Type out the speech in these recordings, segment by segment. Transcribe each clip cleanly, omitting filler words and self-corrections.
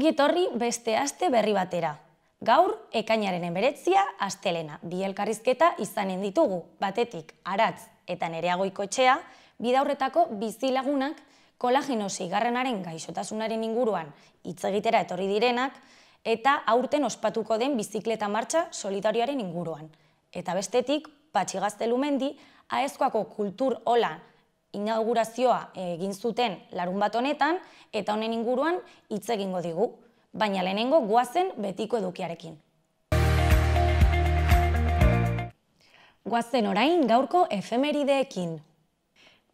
Ongi etorri beste aste berri batera. Gaur, ekainaren 19, astelena, bi elkarrizketa izanen ditugu, batetik Aratz eta Nerea Goikoetxea, bidaurretako bizilagunak kolageno 6-garrenaren gaixotasunaren inguruan hitz egitera etorri direnak, eta aurten ospatuko den bizikleta martxa solidarioaren inguruan. Eta bestetik, Patxi Gaztelumendi, Aezkoako kultur ola inaugurazioa egin zuten larunbat honetan, eta honen inguruan hitz egingo digu, baina lehenengo goazen betiko edukiarekin. Goazen orain gaurko efemerideekin.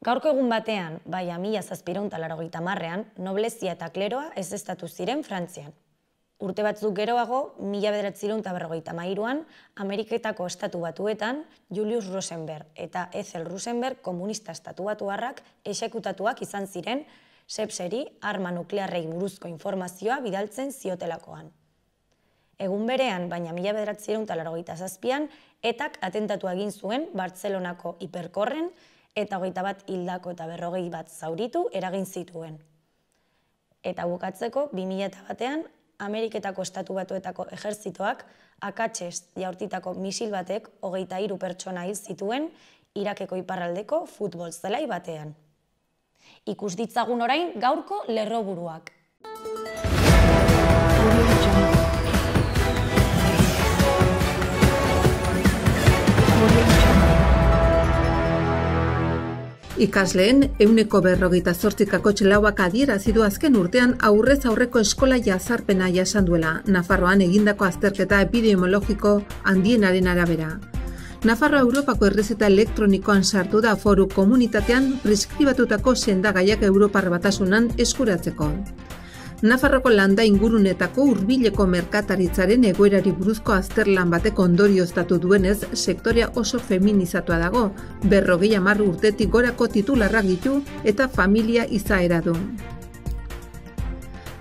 Gaurko egun batean, bai 1780ean, noblezia eta kleroa ezeztatu ziren Frantzian. Urte batzuk geroago, 1953an, Ameriketako estatu batuetan, Julius Rosenberg eta Ethel Rosenberg komunista estatu batuarrak exekutatuak izan ziren sepseri arma nuklearrei buruzko informazioa bidaltzen ziotelakoan. Egun berean, baina 1987an, etak atentatua egin zuen Bartzelonako hiperkorren eta 21 hildako eta 41 zauritu eragin zituen. Eta bukatzeko, 2001an, Ameriketako estatu batuetako ejerzitoak akatsez jaurtitako misil batek 23 pertsona hil zituen Irakeko iparraldeko futbol zelai batean. Ikus ditzagun orain gaurko lerroburuak. Ikasleen 48,8%ak adierazi du azken urtean aurrez aurreko eskola jazarpena jasan duela, Nafarroan egindako azterketa epidemiologiko handienaren arabera. Nafarroa Europako errezeta elektronikoan sartu da foru komunitatean preskribatutako sendagaiak Europar Batasunan eskuratzeko. Nafarroko landa ingurunetako hurbileko merkataritzaren egoerari buruzko azterlan batek ondorioztatu duenez, sektorea oso feminizatua dago, 50 urtetik gorako titularrak ditu eta familia izaera du.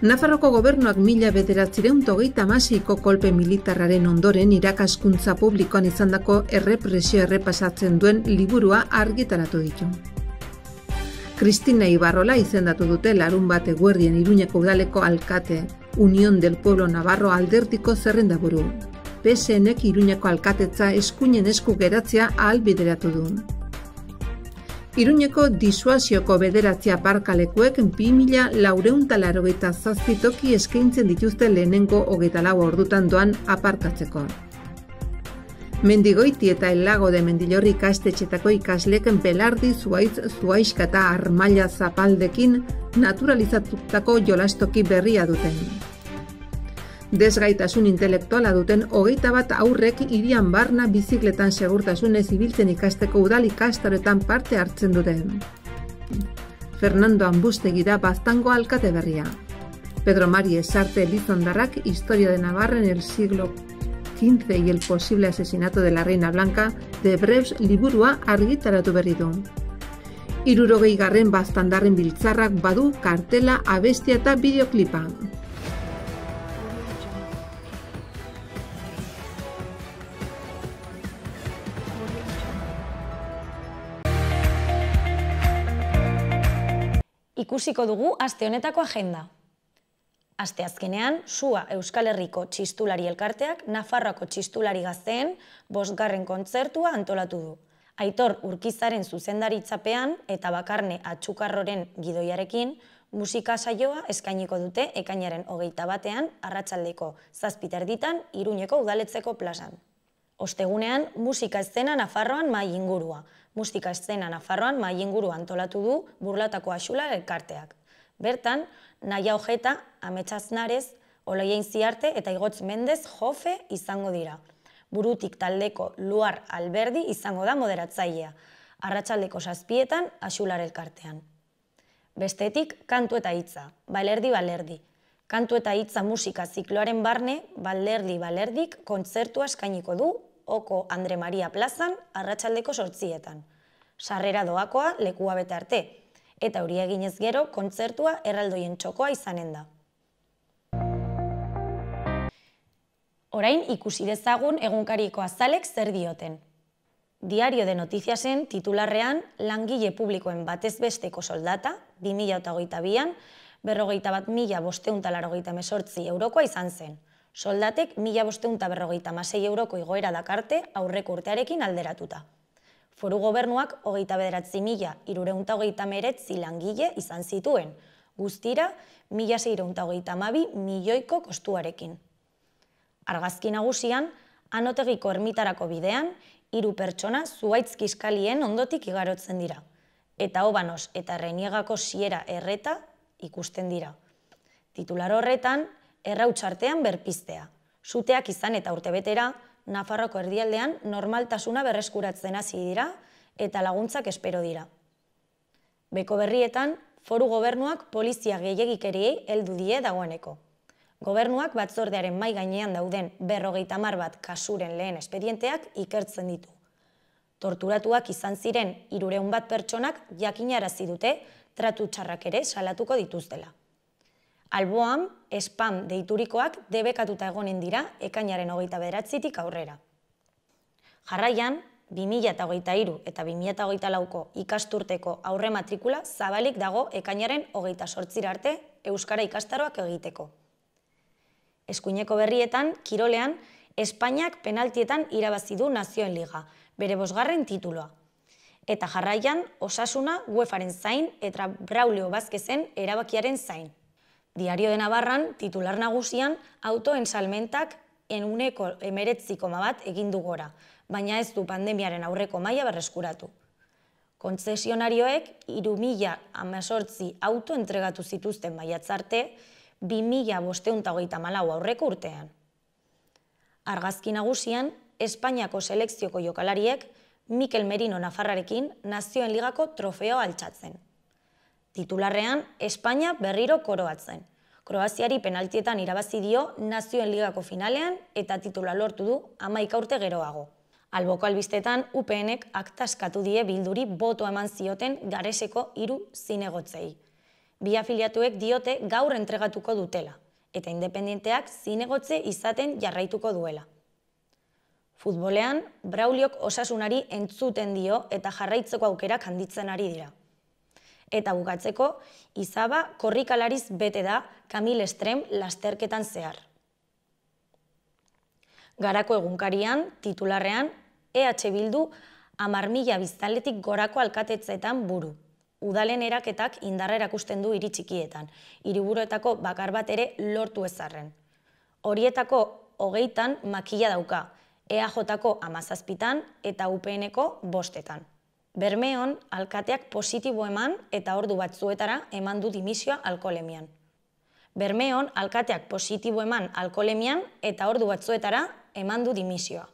Nafarroko gobernuak 1936ko kolpe militarraren ondoren irakaskuntza publikoan izandako errepresio errepasatzen duen liburua argitaratu ditu. Cristina Ibarrola izendatu dute larunbat eguerdien Iruñeko udaleko alkate, Unión del Pueblo Navarro aldertiko zerrendaburu. PSNek Iruñeko alkatetza eskuinen esku geratzea ahalbideratu du. Iruñeko disuasioko bederatzia parkalekuek 2487 toki eskaintzen dituzte lehenengo 24 ordutan doan aparkatzeko. Mendigoiti eta El Lago de Mendillorri ikastetxetako ikasleken Belardi, Zuaitz, Zuaiska eta Armaila Zapaldekin naturalizatutako jolastoki berria duten. Desgaitasun intelektuala duten 21 aurrek hirian barna bizikletan segurtasunez ibiltzen ikasteko udal ikastaroetan parte hartzen duten. Fernando Ambustegi da Baztango alkate berria. Pedro Mari Esarte Elizondarrak Historia de Navarra en el siglo XV y el posible asesinato de la Reina Blanca de Breus liburua argitaratu berri du. 60. Baztandarren biltzarrak badu kartela, abestia eta bideoklipa. Ikusiko dugu aste honetako agenda. Asteazkenean, SUA Euskal Herriko Txistulari Elkarteak Nafarroako txistulari gazteen 5. kontzertua antolatu du. Aitor Urkizaren zuzendaritzapean eta Bakarne Atxukarroren gidoiarekin musika saioa eskainiko dute ekainaren 21ean arratsaldeko 7:30 Iruñeko udaletzeko plazan. Ostegunean, musika eszena Nafarroan mahai ingurua. Musika eszena Nafarroan mahai ingurua antolatu du Burlatako Axular Elkarteak. Bertan, Naia Ojeta, Amets Aznarez, Oloien Ziarte eta Igotz Mendez Jofe izango dira. Burutik taldeko Luar Alberdi izango da moderatzailea, arratsaldeko 7etan Axular Elkartean. Bestetik, kantu eta hitza, balerdi. Kantu eta hitza musika zikloaren barne, balerdik kontzertua eskainiko du Oko Andre Maria plazan arratsaldeko 8etan. Sarrera doakoa lekua bete arte. Eta hori eginez gero, kontzertua erraldoien txokoa izanen da. Orain ikusi dezagun egunkariko azalek zer dioten. Diario de Notiziasen titularrean langile publikoen batez besteko soldata, 2022an, 41.588 eurokoa izan zen. Soldatek 1.556 euroko igoera dakarte aurreko urtearekin alderatuta. Foru gobernuak 29.339 langile izan zituen, guztira 1.632 milioiko kostuarekin. Argazki nagusian, Anotegiko ermitarako bidean, 3 pertsona zuhaitz kiskalien ondotik igarotzen dira, eta Obanos eta Reniegako Siera erreta ikusten dira. Titular horretan, errauts artean berpiztea. Suteak izan eta urtebetera, Nafarroako erdialdean normaltasuna berreskuratzen hasi dira eta laguntzak espero dira. Beko berrietan, foru gobernuak polizia gehiegikeriei heldu die dagoeneko. Gobernuak batzordearen mahai gainean dauden 51 kasuren lehen espedienteak ikertzen ditu. Torturatuak izan ziren 301 pertsonak jakinarazi dute tratu txarrak ere salatuko dituztela. Alboan, spam deiturikoak debekatuta egonen dira ekainaren 29tik aurrera. Jarraian, 2023 eta 2024ko ikasturteko aurre matrikula zabalik dago ekainaren 28 arte euskara ikastaroak egiteko. Eskuineko berrietan, kirolean, Espainiak penaltietan irabazi du Nazioen Liga, bere 5. tituloa. Eta jarraian, Osasuna UEFAren zain eta Braulio Vázquezen erabakiaren zain. Diario de Navarran, titular nagusian, autoen salmentak 19,1 egin du gora, baina ez du pandemiaren aurreko maila berreskuratu. Kontzesionarioek 3.018 auto entregatu zituzten maiatzarte 2.534 aurreko urtean. Argazki nagusian, Espainiako selekzioko jokalariek Mikel Merino Nafarrarekin Nazioen Ligako trofeoa altxatzen. Titularrean, Espainia berriro koroatzen. Kroaziari penaltietan irabazi dio Nazioen Ligako finalean eta titula lortu du 11 urte geroago. Alboko albistetan, UPNek aktaskatu die Bilduri botoa eman zioten Gareseko 3 zinegotzei. Bi afiliatuek diote gaur entregatuko dutela, eta independenteak zinegotze izaten jarraituko duela. Futbolean, Brauliok Osasunari entzuten dio eta jarraitzeko aukerak handitzen ari dira. Eta bukatzeko, Izaba korrikalariz bete da Kamil Estrem lasterketan zehar. Garako egunkarian, titularrean, EH Bildu 10.000 biztanletik gorako alkatetzeetan buru. Udalen eraketak indarra erakusten du hiri txikietan, hiriburuetako bakar bat ere lortu ezarren. Horietako 20 makila dauka, EAJ-ko 17 eta UPN-ko 5. Bermeon, alkateak positibo eman eta ordu batzuetara eman du dimisioa alkoholemian. Bermeon, alkateak positibo eman alkoholemian eta ordu batzuetara eman du dimisioa.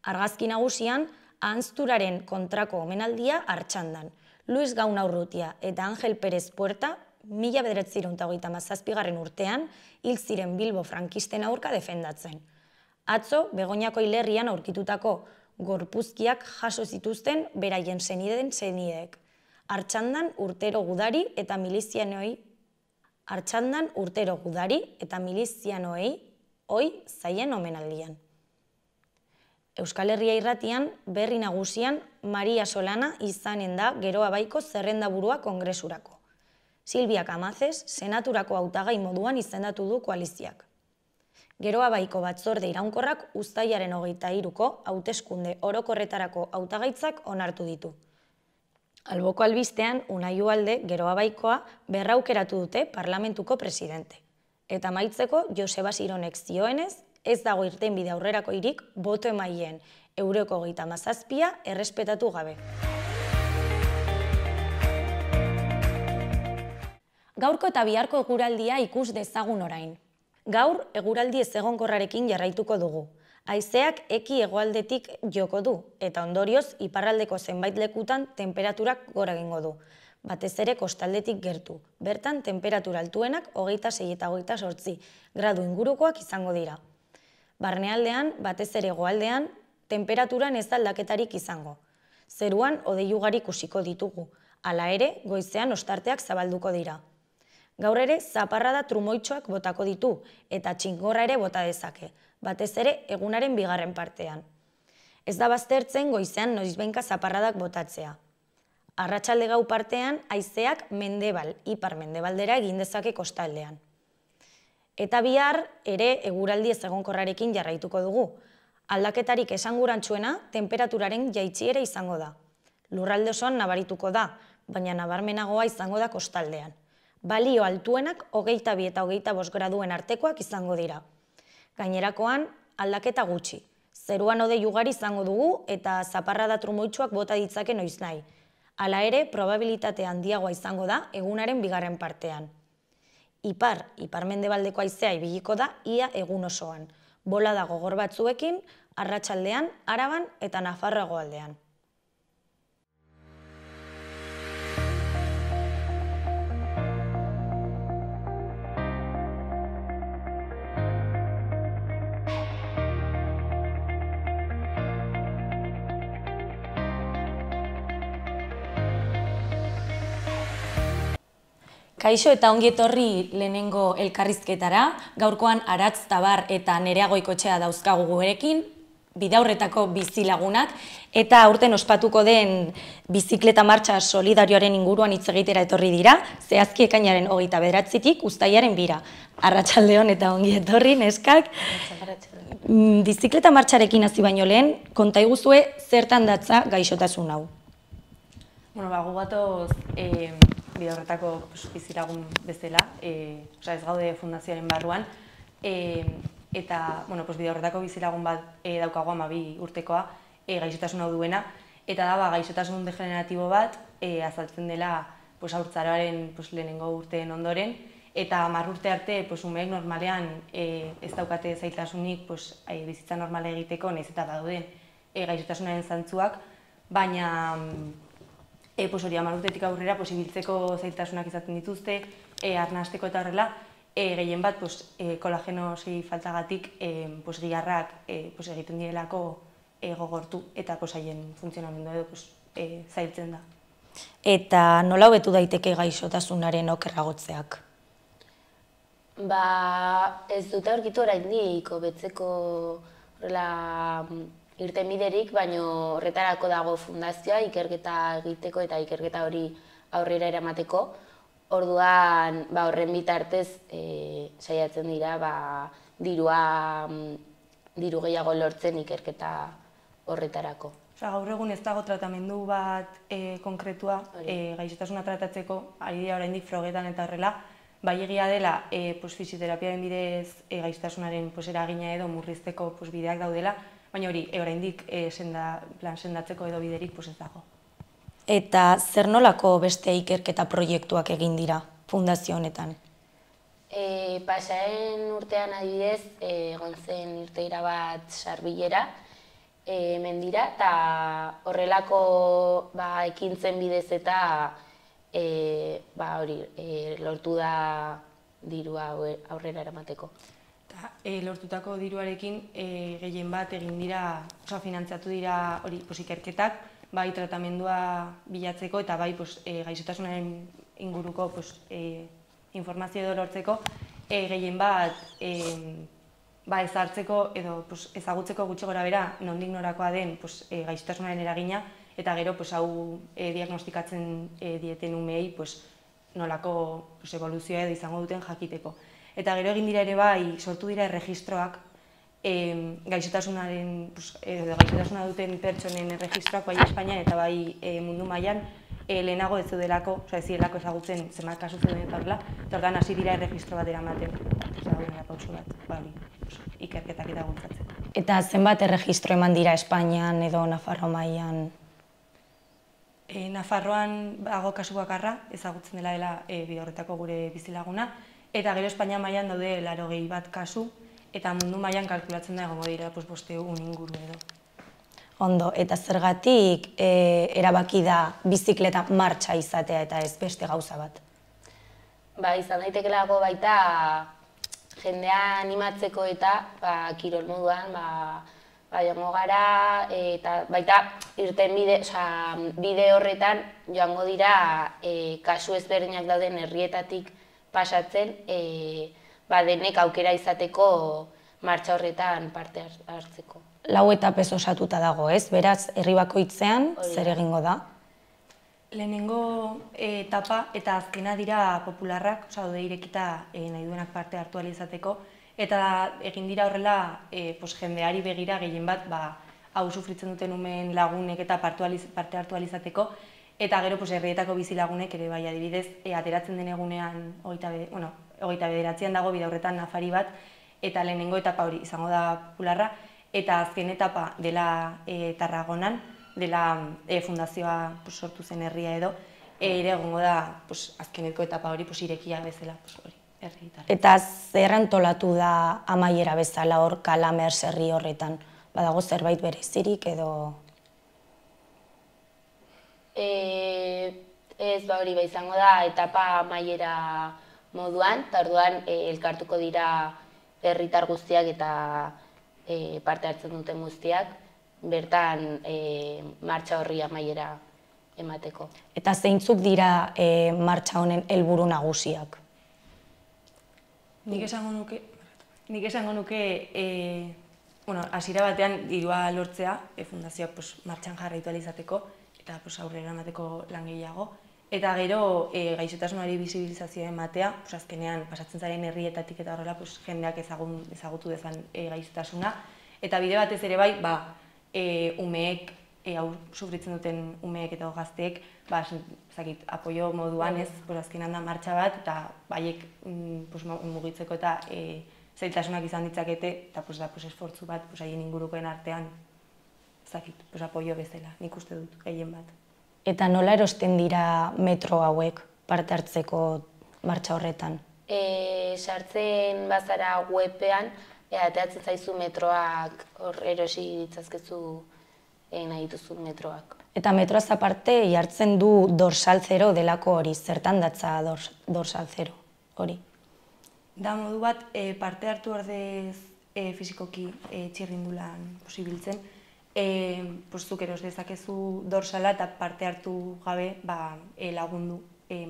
Argazki nagusian, Ahanzturaren kontrako omenaldia Artxandan. Luis Gaunaurrutia eta Angel Pérez Puerta 1937 urtean hil ziren Bilbo frankisten aurka defendatzen. Atzo, Begoñako hilerrian aurkitutako gorpuzkiak jaso zituzten beraien senideen senideek. Artxandan urtero gudari eta milizianoei hoi zaien omenaldian. Euskal Herria irratian, berri nagusian, Maria Solana izanen da Geroa Baiko zerrendaburua kongresurako. Silvia Camazes senaturako hautagai moduan izendatu du koaliziak. Geroa Baiko batzorde iraunkorrak uztailaren 23ko hauteskunde orokorretarako hautagaitzak onartu ditu. Alboko albistean, Unai Ugalde Geroa Baikoa berraukeratu dute parlamentuko presidente. Eta amaitzeko Joseba Sironek zioenez, ez dago irtenbide aurrerako hirik boto emaileen euroko 37 errespetatu gabe. Gaurko eta biharko eguraldia ikus dezagun orain. Gaur, eguraldi ezegonkorrarekin jarraituko dugu. Haizeak eki hegoaldetik joko du, eta ondorioz iparraldeko zenbait lekutan temperaturak gora egingo du. Batez ere kostaldetik gertu. Bertan, temperatura altuenak 26 eta 28 gradu ingurukoak izango dira. Barnealdean, batez ere hegoaldean, temperaturan ez da aldaketarik izango. Zeruan hodei ugari ikusiko ditugu, hala ere goizean ostarteak zabalduko dira. Gaur ere zaparrada trumoitxoak botako ditu eta txingorra ere bota dezake, batez ere egunaren bigarren partean. Ez da baztertzen goizean noizbehinka zaparradak botatzea. Arratsalde gau partean, haizeak mendebal, ipar-mendebaldera egin dezake kostaldean. Eta bihar ere eguraldi ezegonkorrarekin jarraituko dugu. Aldaketarik esangurantsuena tenperaturaren jaitsiera izango da. Lurralde osoan nabarituko da, baina nabarmenagoa izango da kostaldean. Balio altuenak 22 eta 25 graduen artekoak izango dira. Gainerakoan, aldaketa gutxi. Zeruan hodei ugari izango dugu eta zaparrada trumoitsuak bota ditzake noiznahi. Hala ere, probabilitate handiagoa izango da egunaren bigarren partean. Ipar-mendebaldeko haizea ibiliko da ia egun osoan. Bolada gogor batzuekin, arratsaldean, Araban eta Nafarroa hegoaldean. Kaixo eta ongi etorri lehenengo elkarrizketara, gaurkoan Aratz Tabar eta Nerea Goikoetxea dauzkagu gurekin, bidaurretako bizilagunak, eta aurten ospatuko den bizikleta martxa solidarioaren inguruan hitz egitera etorri dira, zehazki ekainaren 29tik uztailaren 2. Arratsaldeon eta ongi etorri, neskak. Bizikleta martxarekin hasi baino lehen, konta iguzue zertan datza gaixotasun hau? Bueno, gu gatoz bidaurretako bizilagun bezala, ez gaude fundazioaren barruan, eta bidaurretako bizilagun bat daukagu 12 urtekoa gaixotasun hau duena, eta da gaixotasun degeneratibo bat azaltzen dela haurtzaroaren lehenengo urteen ondoren, eta 10 urte arte umeek normalean ez daukate zailtasunik bizitza normala egiteko, nahiz eta dauden gaixotasunaren zantzuak, baina hori 10 urtetik aurrera ibiltzeko zailtasunak izaten dituzte, arnasteko eta horrela, gehien bat kolageno faltagatik giharrak egiten direlako gogortu eta haien funtzionamendu edo zailtzen da. Eta nola hobetu daiteke gaixotasunaren okerragotzeak? Ez dute aurkitu oraindik hobetzeko irtenbiderik, baina horretarako dago fundazioa ikerketa egiteko eta ikerketa hori aurrera eramateko. Orduan, horren bitartez saiatzen dira diru gehiago lortzen ikerketa horretarako. Gaur egun ez dago tratamendu bat konkretua gaixotasuna tratatzeko, ari dira oraindik frogetan eta horrela, bai egia dela fisioterapiaren bidez gaixotasunaren eragina edo murrizteko bideak daudela, baina hori, oraindik sendatzeko edo biderik ez dago. Eta zer nolako beste ikerketa proiektuak egin dira fundazio honetan? Pasaren urtean adibidez, egon zen irteera bat Sarbilera, mendira, eta horrelako ekintzen bidez eta lortu da dirua aurrera eramateko. Lortutako diruarekin gehien bat egin dira, finantzatu dira ikerketak, bai tratamendua bilatzeko eta bai gaixotasunaren inguruko informazio edo lortzeko, gehien bat ezartzeko edo ezagutzeko gutxi gorabehera nondik norakoa den gaixotasunaren eragina, eta gero hau diagnostikatzen dieten umeei nolako evoluzioa edo izango duten jakiteko. Eta gero egin dira ere bai, sortu dira erregistroak, gaixotasuna duten pertsonen erregistroak bai Espainian eta bai mundu mailan lehenago ez zeudelako, ez zirelako ezagutzen zenbat kasu zeuden eta horrela, eta orduan hasi dira erregistro bat eramaten, pauso bat, ikerketak eta bultzatzen. Eta zenbat erregistro eman dira Espainian edo Nafarroa mailan? Nafarroan dago kasu bakarra, ezagutzen dela bidaurretako gure bizilaguna, eta gero Espainia mailan daude 81 kasu, eta mundu mailan kalkulatzen da egongo dira 500 inguru edo. Ondo, eta zergatik erabaki da bizikleta martxa izatea eta ez beste gauza bat? Izan daitekelako baita jendea animatzeko eta kirol moduan joango gara, eta baita irten bide horretan joango dira kasu ezberdinak dauden herrietatik pasatzen, denek aukera izateko martxa horretan parte hartzeko. 4 etapez osatuta dago, ez? Beraz, herri bakoitzean zer egingo da? Lehenengo etapa eta azkena dira popularrak, daude irekita nahi duenak parte hartu ahal izateko, eta egin dira horrela jendeari begira gehien bat hau sufritzen duten umeen lagunek eta parte hartu ahal izateko, eta gero herrietako bizilagunek ere bai adibidez, ateratzen den egunean 29an dago Bidaurretan nafari bat, eta lehenengo etapa hori izango da popularra, eta azken etapa dela Tarragonan, dela fundazioa sortu zen herria edo, ere egongo da azkeneko etapa hori irekia bezala herrietara. Eta zer antolatu da amaiera bezala hor Kalamers herri horretan? Badago zerbait berezirik edo? Ez, hori izango da etapa amaiera moduan, eta orduan elkartuko dira herritar guztiak eta parte hartzen duten guztiak, bertan martxa horri amaiera emateko. Eta zeintzuk dira martxa honen helburu nagusiak? Nik esango nuke hasiera batean dirua lortzea, fundazioak martxan jarraitu ahal izateko eta aurrera emateko lan gehiago. Eta gero gaixotasunari bisibilizazioa ematea, azkenean pasatzen zaren herrietatik eta horrela jendeak ezagutu dezan gaixotasuna. Eta bide batez ere bai, umeek, sufritzen duten umeek eta gazteek, apoio moduan ez, azkenean da martxa bat, eta baiek mugitzeko eta zailtasunak izan ditzakete, eta da esfortzu bat haien ingurukoen artean, apoio bezala, nik uste dut, gehien bat. Eta nola erosten dira metro hauek parte hartzeko martxa horretan? Sartzen bazara webean, ateatzen zaizu metroak hor erosi ditzazkezu nahi dituzun metroak. Eta metroaz aparte jartzen du dorsal zero delako hori, zertan datza dorsal zero hori? Da modu bat parte hartu ordez fizikoki txirrindulan posibiltzen, zuk eros dezakezu dorsala eta parte hartu gabe lagundu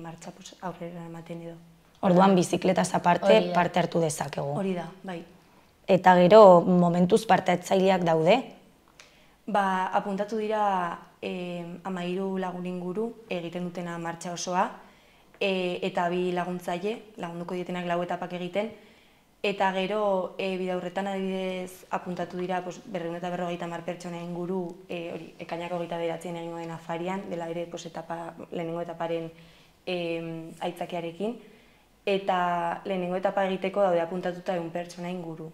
martxa aurrera ematen edo. Orduan bizikletaz aparte parte hartu dezakegu. Hori da, bai. Eta gero momentuz parte hartzaileak daude? Apuntatu dira 13 lagun inguru egiten dutena martxa osoa, eta 2 laguntzaile, lagunduko dietenak 4 etapak egiten, eta gero Bidaurretan adibidez apuntatu dira 250 pertsona inguru ekainak 29an egingo den afarian, dela ere lehenengo etaparen aitzakiarekin, eta lehenengo etapa egiteko daude apuntatuta 100 pertsona inguru.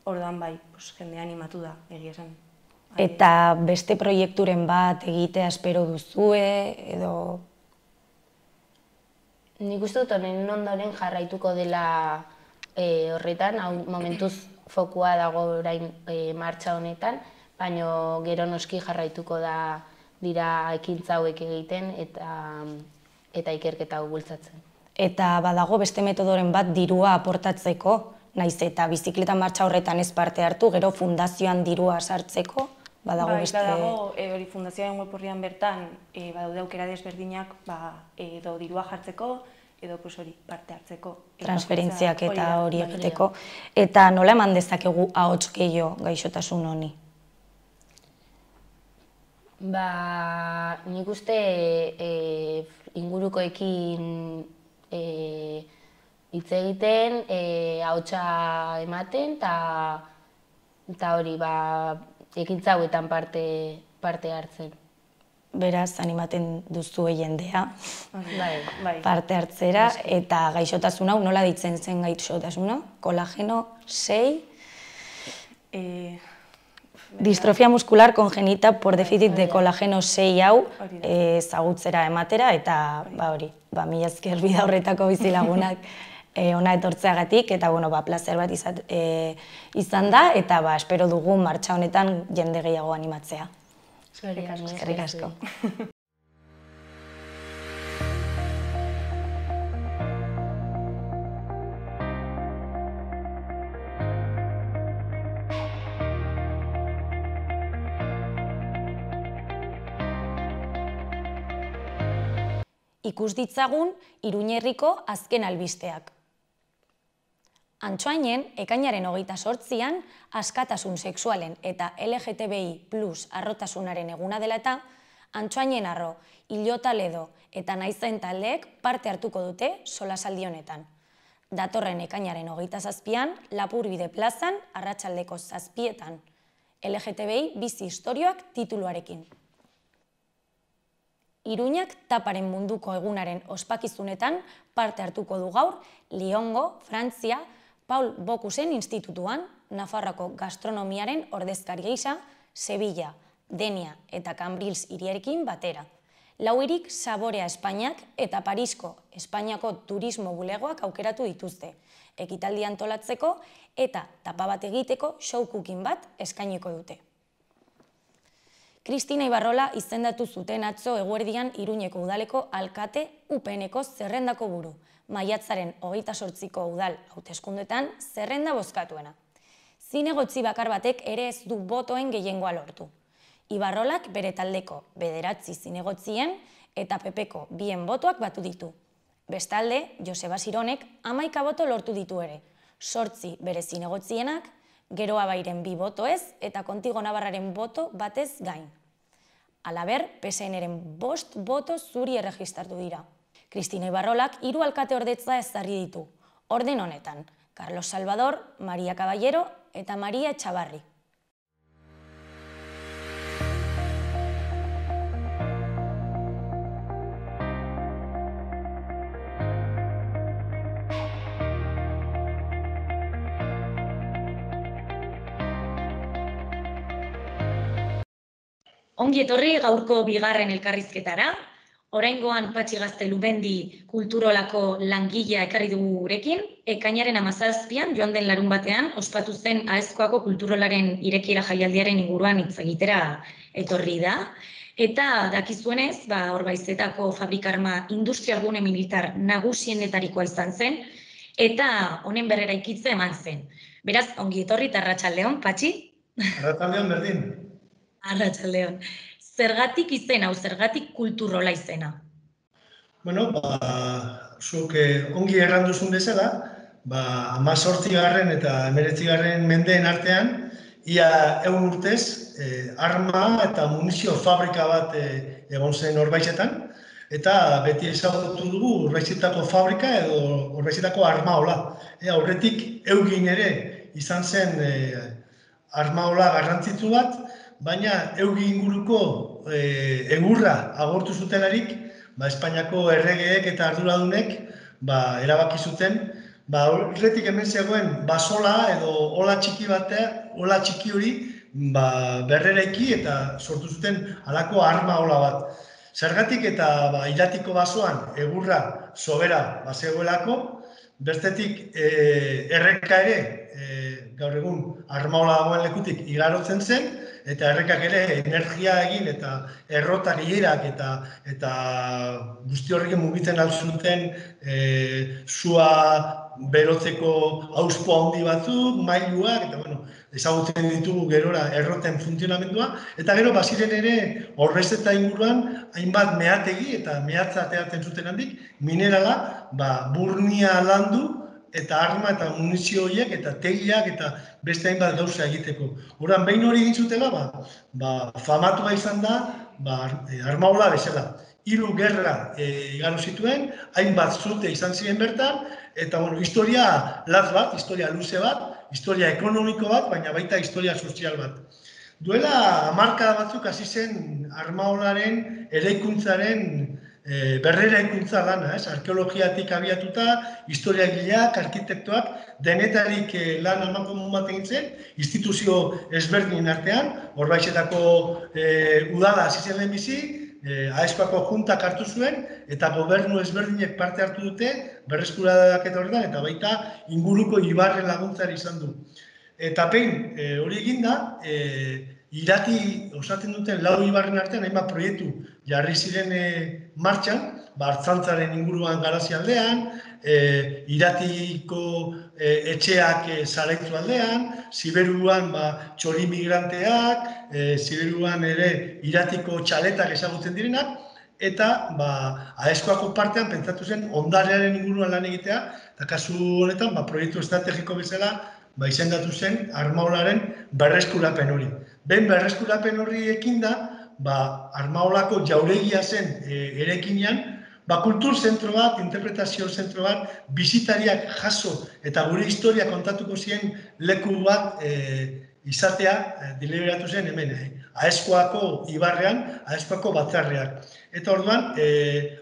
Orduan bai, jendea animatu da, egia esan. Eta beste proiekturen bat egitea espero duzue, edo? Nik uste dut honen ondoren jarraituko dela horretan, hau momentuz fokua dago orain martxa honetan, baina gero noski jarraituko dira ekintza hauek egiten eta ikerketa hau bultzatzen. Eta badago beste metodoren bat dirua aportatzeko, naiz eta bizikleta martxa horretan ez parte hartu, gero fundazioan dirua sartzeko, badago beste... Badago fundazioaren web horrian bertan, badaude aukera desberdinak edo dirua jartzeko, edo parte hartzeko. Transferentziak eta hori egiteko. Eta nola eman dezakegu ahots gehiago gaixotasun honi? Nik uste ingurukoekin hitz egiten, ahotsa ematen, eta hori ekintza hauetan parte hartzen. Beraz, animaten duzue jendea parte hartzera, eta gaixotasun hau nola ditzen zen gaixotasuna? Kolageno 6? Distrofia muscular congenita por déficit de colageno 6 hau ezagutzera ematera, eta mila esker Bidaurretako bizilagunak ona etortzeagatik, eta plazer bat izan da, eta espero dugu martxa honetan jende gehiago animatzea. Eskerrik asko. Ikus ditzagun Iruñerriko azken albisteak. Antsoainen, ekainaren 28an, askatasun sexualen eta LGTBI+ arrotasunaren eguna dela eta, Antxoainen Arro, Ilota Ledo eta Naizen taldeek parte hartuko dute solasaldi honetan. Datorren ekainaren 27an, Lapurbide plazan, arratsaldeko 7etan. LGTBI bizi istorioak tituluarekin. Iruñak taparen munduko egunaren ospakizunetan parte hartuko du gaur Liongo, Frantzia, Paul Bocusen institutuan, Nafarroako gastronomiaren ordezkari gisa, Sevilla, Denia eta Cambrils hiriarekin batera. Lau hirik Saborea Espainiak eta Parisko Espainiako turismo bulegoak aukeratu dituzte, ekitaldi antolatzeko eta tapa bat egiteko show cooking bat eskainiko dute. Kristina Ibarrola izendatu zuten atzo eguerdian Iruñeko udaleko alkate UPN-eko zerrendako buru, maiatzaren 28ko udal hauteskundetan zerrenda bozkatuena. Zinegotzi bakar batek ere ez du botoen gehiengoa lortu. Ibarrolak bere taldeko 9 zinegotzien eta PPko 2 botoak batu ditu. Bestalde, Joseba Sironek 11 boto lortu ditu ere, 8 bere zinegotzienak, Geroa Bairen 2 boto ez eta Kontigo Navarraren boto batez gain. Halaber, PSN-ren 5 boto zuri erregistratu dira. Kristina Ibarrolak 3 alkate ordetza ezarri ditu, orden honetan, Carlos Salvador, Maria Caballero eta Maria Etxabarri. Ongi etorri gaurko bigarren elkarrizketara. Oraingoan Patxi Gaztelumendi kulturolako langilea ekarri dugu gurekin. Ekainaren 17an joan den larunbatean ospatu zen Aezkoako kulturolaren irekiera jaialdiaren inguruan hitz egitera etorri da. Eta dakizuenez, Orbaizetako fabrikarma industrialgune militar nagusienetarikoa izan zen, eta honen berrera ikitze eman zen. Beraz, ongi etorri eta arratsaldeon, Patxi? Arratsaldeon berdin. Arratsaldeon. Zergatik izena, zergatik kulturrola izena? Bueno, zuk ongi erran duzun bezala, 18. eta 19. mendeen artean, ia 100 urtez, arma eta munizio fabrika bat egon zen Orbaizetan, eta beti ezagutu dugu Orbaizetako fabrika edo Orbaizetako armaola. Aurretik Eugin ere izan zen armaola garrantzitsu bat, baina Eugi inguruko egurra agortu zutelarik, Espainiako erregeek eta arduradunek erabaki zuten, horretik hemen zegoen basola edo ola txiki hori berreraiki eta sortu zuten halako armaola bat. Zergatik eta iratiko basoan egurra sobera bazegoelako, bestetik erreka ere, gaur egun armaola dagoen lekutik igarotzen zen, eta errekak ere energia egin eta errotak hilerak eta guzti horrekin mugitzen alzuten sua berotzeko auspo handi batzuk, mailuak, eta ezagutzen ditugu gerora erroten funtzionamendua, eta gero baziren ere Orbezeta inguruan hainbat mehategi eta mehatza ateratzen zuten handik, minerala, burnia landu, eta arma eta munizio horiek eta tegiak eta beste hainbat gauza egiteko. Horan, behin hori egin zutela, famatua izan da armaola bezala. 3 gerra igaro zituen, hainbat zute izan ziren bertan, eta historia latz bat, historia luze bat, historia ekonomiko bat, baina baita historia sozial bat. Duela hamarkada batzuk hasi zen armaolaren eraikuntzaren berreraikuntza lana, arkeologiatik abiatuta, historiagileak, arkitektoak, denetarik lan amankomun bat egin zen, instituzio ezberdinen artean, Orbaizetako udala hasi zen lehenbizi, Aezkoako juntak hartu zuen, eta gobernu ezberdinek parte hartu dute, berreskuraketa horretan, eta baita inguruko ibarren laguntzari izan du. Eta behin hori eginda, irati osatzen duten 4 ibarren artean hainbat proiektu jarri ziren martxan, Artzantzaren inguruan Garazi aldean, Iratiko etxeak Zaraitzu aldean, Siberuan txori migranteak, Siberuan ere Iratiko txaletak ezagutzen direnak, eta Aezkoako partean pentsatu zen ondarearen inguruan lan egitea, eta kasu honetan proiektu estrategiko bezala izendatu zen armaolaren berreskurapen hori. Ben berreskurapen hori ekin da, Armaolako jauregia zen eraikinean, kultur zentro bat, interpretazio zentro bat, bisitariak jaso eta gure historia kontatuko ziren leku bat izatea deliberatu zen hemen, Aezkoako ibarrean, Aezkoako batzarreak. Eta orduan,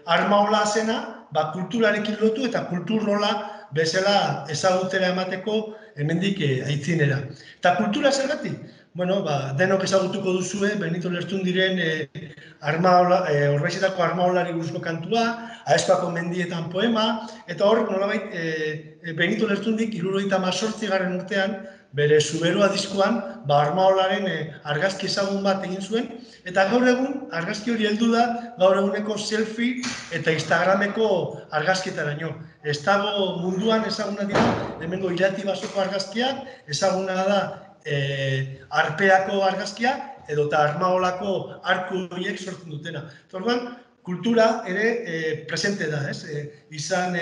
Armaola zena, kulturarekin lotu eta kulturrola bezala ezagutera emateko hemendik aitzinera. Eta kultura zergatik? Bueno, denok ezagutuko duzue, Benito Lertzundiren Orbaizetako Armaolari buruzko kantua, Aezkoako mendietan poema, eta hor, nolabait, Benito Lertzundik 78. urtean, bere Zuberoa diskoan, Armaolaren argazki ezagun bat egin zuen, eta gaur egun, argazki hori heldu da, gaur eguneko selfie eta Instagrameko argazkietaraino. Ez dago munduan ezaguna dira, hemengo Irati basoko argazkiak, ezaguna da Arpeako argazkia, edota Armaolako arku horiek sortzen dutena. Orduan, kultura ere presente da, ez? Izan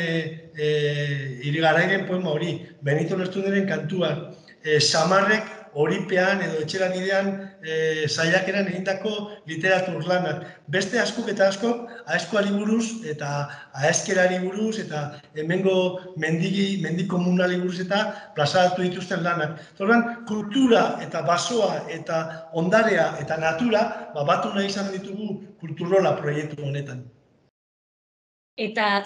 Irigarairen poema hori, Benito Lertzundiren kantuan, Samarrek horipean edo etxerabidean saiakeran egindako literatur lanak. Beste askok eta askok Aezkoari buruz eta Aezkerari buruz eta hemengo mendi komunali buruz eta plazaratu dituzten lanak. Orduan, kultura eta basoa eta ondarea eta natura batu nahi izan ditugu kulturrola proiektu honetan. Eta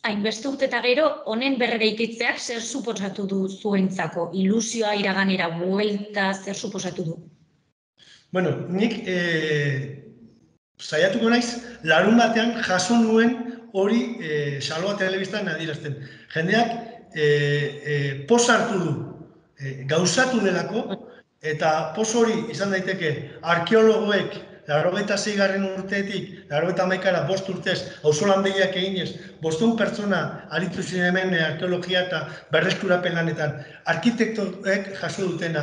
hainbeste urte eta gero, honen berrereikitzeak zer suposatu du zuentzako? Ilusioa iraganera buelta zer suposatu du? Bueno, nik saiatuko naiz, larun batean jaso nuen hori Saloa telebistan adierazten. Jendeak poz hartu du, gauzatu delako, eta poz hori izan daiteke arkeologoek 86. urteetik, 91. 5 urtez, auzolandegiak eginez, 500 pertsona aritu ziren hemen arkeologia eta berreskurapen lanetan. Arkitektoek jaso dutena.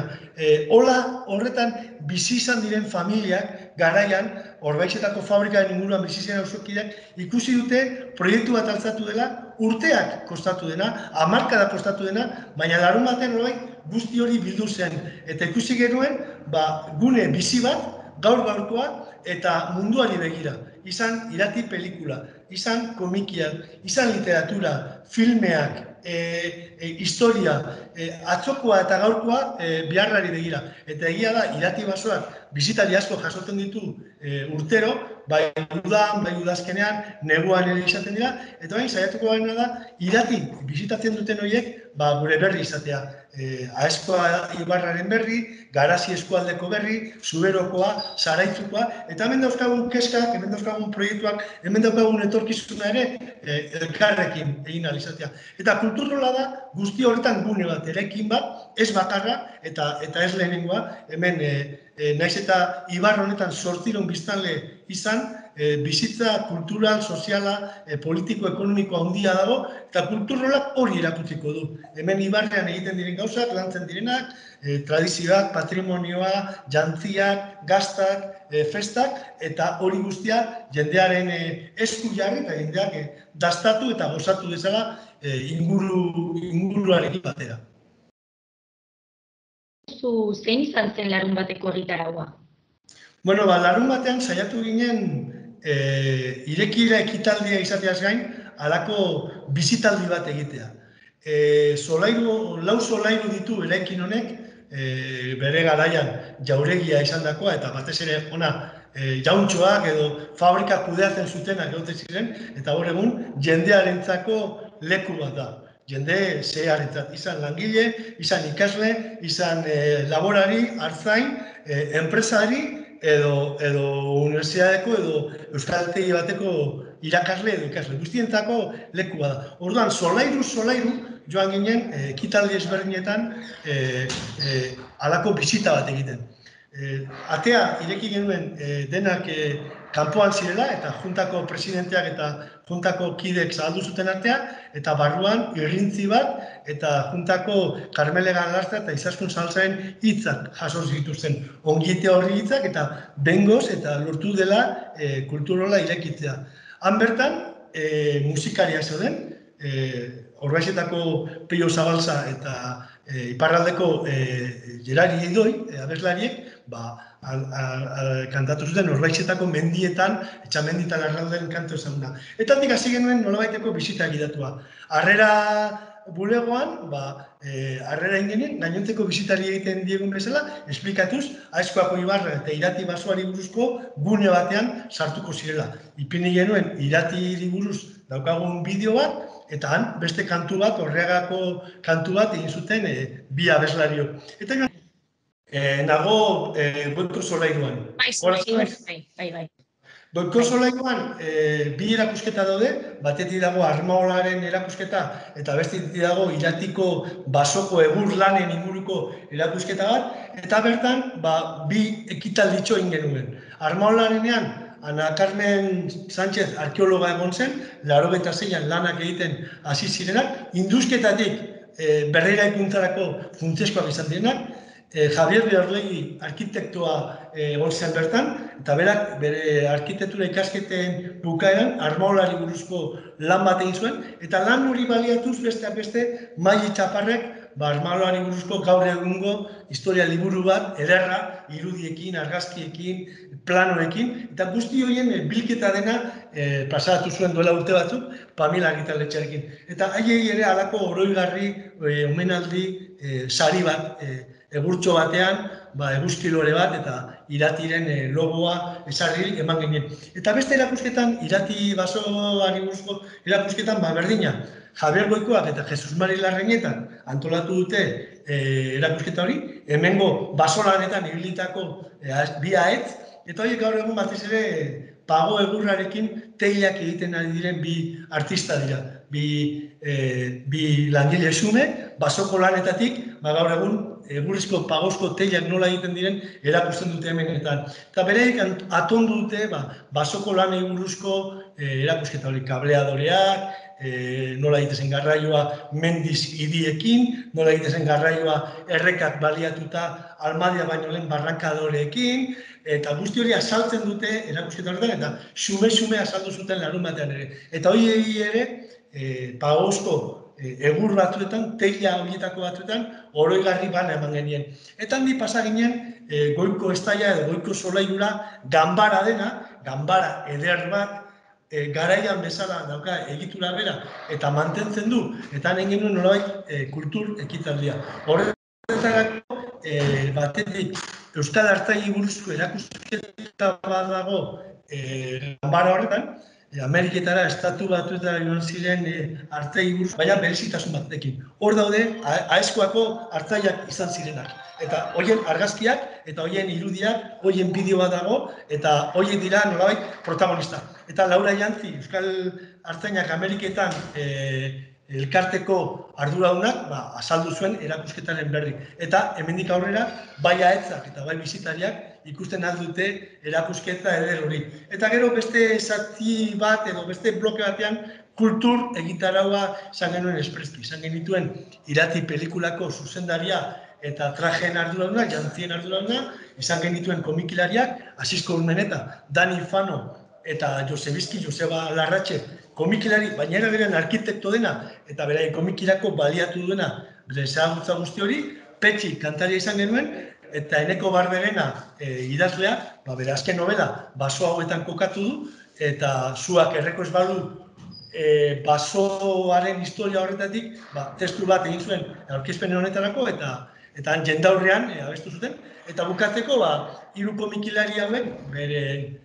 Horretan bizi izan diren familiak, garaian, Orbaizetako fabrikaren inguruan bizi ziren auzokideak, ikusi dute proiektu bat altzatu dela, urteak kostatu dena, hamarkada kostatu dena, baina larun batean guzti hori bildu zen. Eta ikusi genuen, gune bizi bat, gaur-gaurkoa eta munduari begira. Izan Irati pelikula, izan komikiak, izan literatura, filmeak, historia, atzokoa eta gaurkoa beharrari begira. Eta egia da, Irati basoak bisitari asko jasotzen ditu urtero, bai udan, bai udazkenean, neguan ere izaten dira, eta bain saiatuko baina da, Irati bisitatzen duten horiek gure berri izatea. Aezkoa ibarraren berri, Garazi eskualdeko berri, Zuberokoa, Zaraitzukoa, eta hemen dauzkagun keskak, hemen dauzkagun proiektuak, hemen dauzkagun etorkizuna ere elkarrekin egin ahal izatea. Eta kulturrola da guzti horretan gune bat, eraikin bat, ez bakarra eta ez lehenengoa, hemen naiz eta Ibar honetan 800 biztanle izan, bizitza kultural, soziala, politiko-ekonomikoa handia dago, eta kulturrolak hori erakutsiko du. Hemen Ibarrean egiten diren gauzak, lantzen direnak, tradizioak, patrimonioa, jantziak, gaztak, festak, eta hori guztia jendearen esku jarri eta jendeak dastatu eta gozatu dezala inguruarekin batera. Zein izan zen larun bateko egitaraua? Bueno, larun batean saiatu ginen irekiera ekitaldia izateaz gain, halako bizitaldi bat egitea. Lau solairu ditu eraikin honek, bere garaian jauregia izandakoa eta batez ere ona jauntxoak edo fabrika kudeatzen zutenak egote ziren, eta hor egun jendearentzako leku bat da. Jende zeharentzat, izan langile, izan ikasle, izan laborari, artzain, enpresari, edo unibertsitateko edo euskaltegi bateko irakasle edo ikasle. Guztientzako leku da. Orduan, solairu joan ginen ekitaldi ezberdinetan halako bisita bat egiten. Atea ireki genuen denak kanpoan zirela eta juntako presidenteak eta juntako kideek zabaldu zuten artea, eta barruan irrintzi bat eta juntako Karmele Galarza eta Izaskun Saltzaen hitzak jaso zituzten. Ongite horri hitzak eta bengoz eta lortu dela kulturrola irekitzea. Han bertan musikaria zeuden, Orbaizetako Peio Zabalza eta Iparraldeko Gerari Idoi, abeslariek, kantatu zuten Orbaixetako mendietan, Etxamenditan Arralden kantu ezaguna. Eta handik hasi genuen nolabaiteko bisita gidatua. Harrera bulegoan, harrera ingenen, gainontzeko bisitari egiten diegun bezala, esplikatuz, Aezkoako Ibarra eta Irati basoari buruzko gune batean sartuko zirela. Ipini genuen Iratiri buruz daukagun bideo bat, eta han beste kantu bat, Orreagako kantu bat egin zuten bi abeslario. Eta nago Goiko Solairuan. Bai. Goiko Solairuan bi erakusketa daude, batetik dago Armaolaren erakusketa eta bestetik dago Iratiko basoko egur lanen inguruko erakusketa bat, eta bertan bi ekitalditxo egin genuen. Armaolarenean Ana Carmen Sánchez arkeologa egon zen, 86an lanak egiten hasi zirenak, induzketatik berreraikuntzarako funtsezkoak izan direnak, Javier Beorlegi arkitektoa egon zen bertan, eta berak bere arkitektura ikasketen bukaeran Armaolari buruzko lan bat egin zuen, eta lan hori baliatuz besteak beste Maili Txaparrek Armaolari buruzko gaur egungo historia liburu bat, ederra, irudiekin, argazkiekin, planoekin, eta guzti horien bilketa dena pasatu zuen duela urte batzuk, Pamela argitaletxearekin. Eta haiei ere halako oroigarri, omenaldi, sari bat, egurtxo batean, eguzkilore bat eta Iratiren logoa esarri eman ginen. Eta beste erakusketan, Irati basoari buruzko erakusketan, berdina, Javier Goikoak eta Jesus Mari Larreinetan antolatu dute erakusketa hori, hemengo basolanetan ibilitako bi ahetz, eta horiek gaur egun batez ere pago egurrarekin teilak egiten ari diren bi artista dira. Bi langile xume, basoko lanetatik, gaur egun egurrizko pagozko teilak nola egiten diren erakusten dute hemenetan. Eta bereik atondu dute basoko lanei buruzko erakusketa hori, kableadoreak, nola egitezen garraioa mendiz idiekin, nola egitezen garraioa errekak baliatuta Almadia baino lehen barrankadoreekin, eta guzti hori azaltzen dute erakusketa horretan, eta xume-xume azaldu zuten larun batean ere. Eta hori ere, pagozko egur batzuetan, teila horietako batzuetan, oroigarri bana eman genien. Eta handi pasa ginen, Goiko estaia edo Goiko Solairura ganbara dena, ganbara eder bat, garaian bezala dauka egitura bera eta mantentzen du, eta hain genuen nolabait kultur ekitaldia. Horretarako batetik Euskal Artzaile buruzko erakusketa bat dago ganbara horretan, Ameriketara, Estatu Batuetara joan ziren artzaile buruz, baina berezitasun batekin. Hor daude, Aezkoako artzaileak izan zirenak. Eta horien argazkiak, eta horien irudiak, horien bideoa dago, eta horiek dira nolabait protagonista. Eta Laura Jantzi, Euskal Artzainak Ameriketan elkarteko arduradunak azaldu zuen erakusketaren berri. Eta hemendik aurrera, bai ahetzak eta bai bisitariak ikusten aldute erakusketa eder hori. Eta gero beste zati bat edo beste bloke batean kultur egitaraua izan genuen espreski. Izan genituen Irati pelikulako zuzendaria eta trajeen arduraduna, jantzien arduraduna, izan genituen komikilariak, Asisko Urmeneta, Dani Fano eta Joseba Larratxe komikilari, baina era berean arkitekto dena, eta beraien komikirako baliatu duena, bere ezagutza guzti hori, Petxi kantaria izan genuen, eta Eneko Barberena idazlea, bere azken novela, baso hauetan kokatu du, eta zuak erreko ez balu basoaren historia horretatik, testu bat egin zuen aurkezpen honetarako, eta jendaurrean abestu zuten, eta bukatzeko, hiru komikilari hauek, bere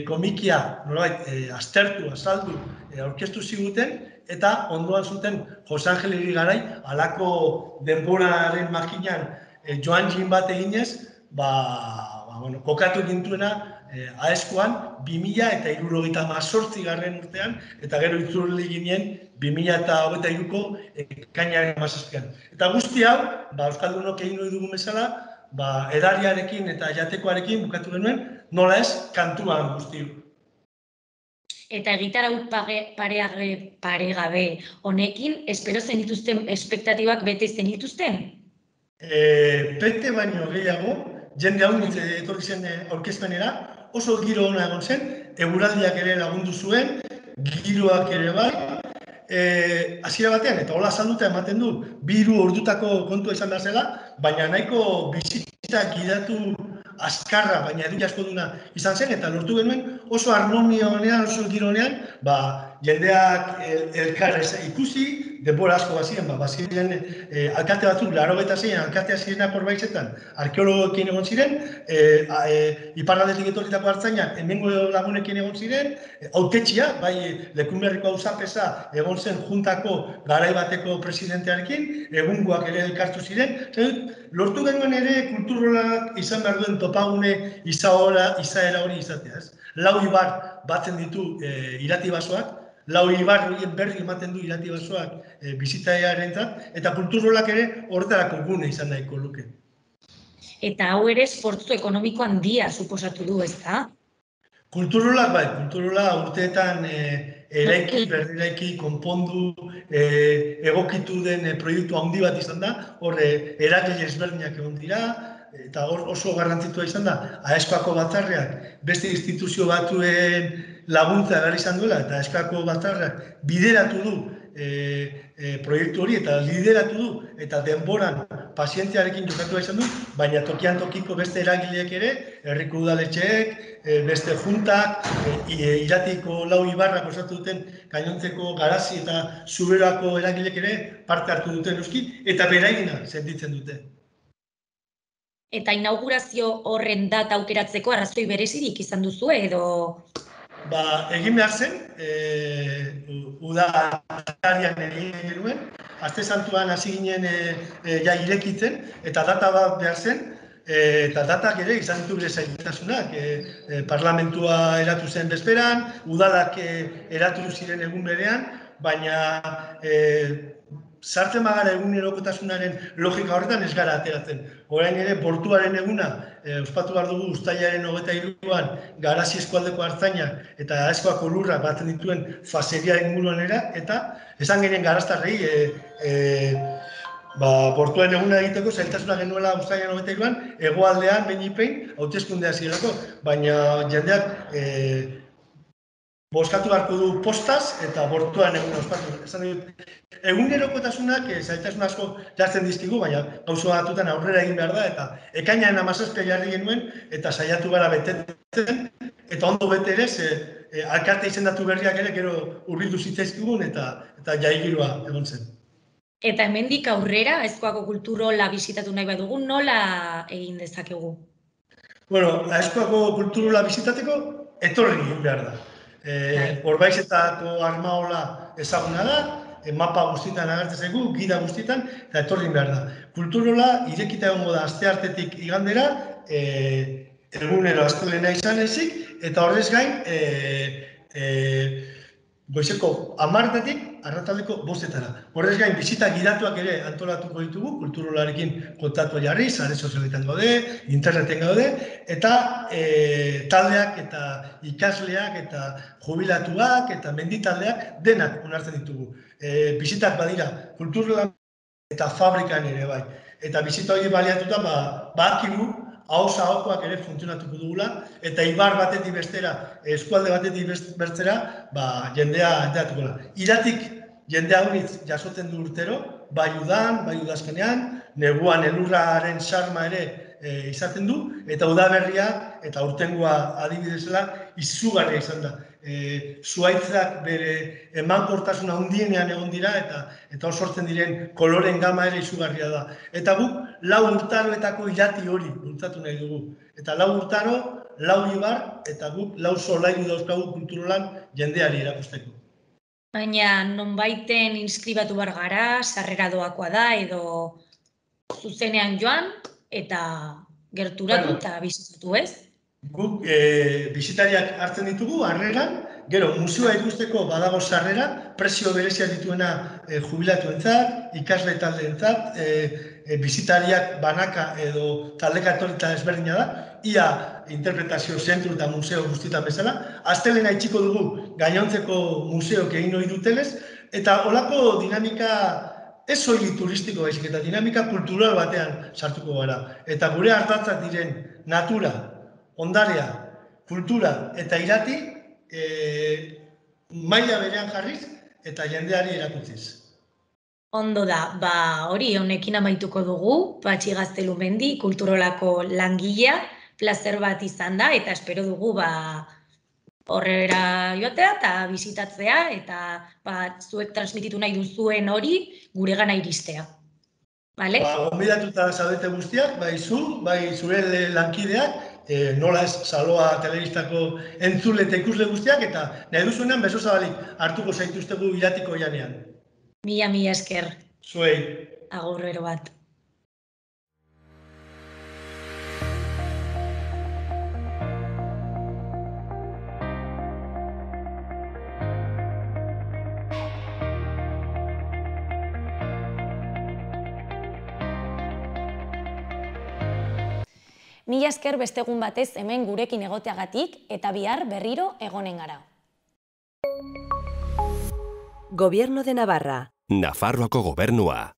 komikia nolabait aztertu, azaldu, aurkeztu ziguten, eta ondoan zuten Jose Angel Irigaray, halako denboraren makinan joan jin bat eginez, kokatu gintuena Aezkoan 2078 urtean, eta gero itzuli ginen 2023ko ekainaren 17an. Eta guzti hau, euskaldunok egin dugun bezala, edariarekin eta jatekoarekin bukatu genuen, nola ez, kantuan guzti. Eta egitarau paregabe honekin, espero zenituzten espektatibak bete zenituzten? Bete baino gehiago, jende hau etorri zen aurkezpenera, oso giro ona egon zen, eguraldiak ere lagundu zuen, giroak ere bai, hasiera batean, eta hola azalduta ematen du, 2 ordutako kontua izan da zela, baina nahiko bizitzak gidatu azkarra, baina eduki asko duna izan zen, eta lortu genuen oso harmonia honean, oso giro honean, jendeak elkar ikusi, denbora asko baziren alkate batzuk, 86an alkatea zirenak horbaitzetan, arkeologoekin egon ziren, iparraldetik etorritako hartzainak hemengo lagunekin egon ziren, hautetxia, bai Lekunberriko auzapeza egon zen juntako garai bateko presidentearekin, egungoak ere elkartu ziren, lortu genuen ere kulturolak izan behar duen topagune izaera hori izatea, ez? Lau ibar batzen ditu irati basoak, lau ibar horien berri ematen du irati basoak bisitaiarentzat, eta kulturolak ere horretarako gune izan nahiko luke. Eta hau ere esfortzu ekonomiko handia suposatu du, ezta? Kulturolak, kulturola urteetan berriraiki, konpondu, egokitu den proiektu handi bat izan da, hor eragile ezberdinak egon dira, eta oso garrantzitua izan da, Aezkoako batzarreak beste instituzio batuen laguntza behar izan duela, eta Aezkoako batzarreak bideratu du proiektu hori, eta lideratu du, eta denboran pazientziarekin jokatu izan du, baina tokian tokiko beste eragileek ere, herriko udaletxeek, beste juntak, iratiko lau ibarrak osatu duten gainontzeko garazi eta zuberako eragileek ere parte hartu duten euski, eta beraina sentitzen dute. Eta inaugurazio horren data aukeratzeko arrazoi berezirik izan duzu edo? Egin behar zen, udarian egin genuen, aste santuan hasi ginen irekitzen, eta data bat behar zen, eta datak ere izan ditu bere zailtasunak. Parlamentua eratu zen bezperan, udalak eratu ziren egun berean, baina sartzen bagara egunerokotasunaren logika horretan ez gara ateratzen. Orain ere, portuaren eguna, ospatu behar dugu uztailaren 23an Garazi eskualdeko hartzainak eta Aezkoako lurrak batzen dituen faseria inguruanera, eta esan genien garaztarrei portuaren eguna egiteko zailtasuna genuela uztailaren 23an, hegoaldean behin hauteskundea zirelako, baina jendeak bozkatu beharko du postaz eta portuan eguna ospatu. Esan dut, egunerokotasunak zailtasun asko jartzen dizkigu, baina gauza batutan aurrera egin behar da, eta ekainaren 17 jarri genuen, eta saiatu gara betetzen, eta ondo bete ere, alkate izendatu berriak ere gero hurbildu zitzaizkigun, eta jaigiroa egon zen. Eta hemendik aurrera, Aezkoako kulturola bisitatu nahi badugu, nola egin dezakegu? Aezkoako kulturola bisitateko etorri egin behar da. Orbaizetako armaola ezaguna da, mapa guztietan agertzen zaigu, gida guztietan, eta etorri behar da. Kulturola irekita egongo da asteartetik igandera, egunero astelena izan ezik, eta horrez gain, goizeko 10:00-tik arratsaldeko 5:00-etara. Horrez gain, bisita gidatuak ere antolatuko ditugu, kulturolarekin kontaktua jarri, sare sozialetan gaude, interneten gaude, eta taldeak eta ikasleak eta jubilatuak eta menditaldeak denak onartzen ditugu. Bisitak badira kulturolan eta fabrikan ere bai. Eta bisita hori baliatuta badakigu ahoz-ahokoak ere funtzionatuko dugula, eta ibar batetik bestera, eskualde batetik bestera, jendea enteratuko da. Iratik jendea horiz jasotzen du urtero, bai udan, bai udazkenean, neguan elurraren sarma ere izaten du, eta udaberria eta urtengoa adibidezela izugarria izan da. Zuhaitzak bere emankortasuna handienean egon dira, eta hor sortzen diren koloren gama ere izugarria da. Eta guk 4 urtaroetako irati hori bultzatu nahi dugu. Eta 4 urtaro, 4 ibar, eta guk 4 solairu dauzkagu kulturolan jendeari erakusteko. Baina nonbaiten inskribatu behar gara, sarrera doakoa da, edo zuzenean joan, eta gerturatu eta bizitatu, ez? Guk bisitariak hartzen ditugu, harreran, gero museoa ikusteko badago sarrera, prezio berezia dituena jubilatuentzat, ikasle taldeentzat, bisitariak banaka edo taldeka etorrita ezberdina da, ia interpretazio zentru eta museo guztietan bezala. Astelena itxiko dugu gainontzeko museok egin ohi dutenez, eta holako dinamika ez soilik turistiko baizik, eta dinamika kultural batean sartuko gara. Eta gure hartatzat diren natura, ondarea, kultura eta irati maila berean jarriz eta jendeari erakutziz. Ondo da, hori honekin amaituko dugu, Patxi Gaztelumendi, kulturolako langilea, plazer bat izan da, eta espero dugu horrera joatea eta bisitatzea, eta zuek transmititu nahi duzuen hori guregana iristea. Vale? Gonbidatuta zaudete guztiak, bai zu, bai zure lankideak, nola ez Saloa telebistako entzule eta ikusle guztiak, eta nahi duzuenan beso zabalik hartuko zaituztegu iratiko janean. Mila esker. Zuei. Agurrero bat. Mila esker beste egun batez hemen gurekin egoteagatik eta bihar berriro egonen gara. Gobierno de Navarra. Nafarroako gobernua.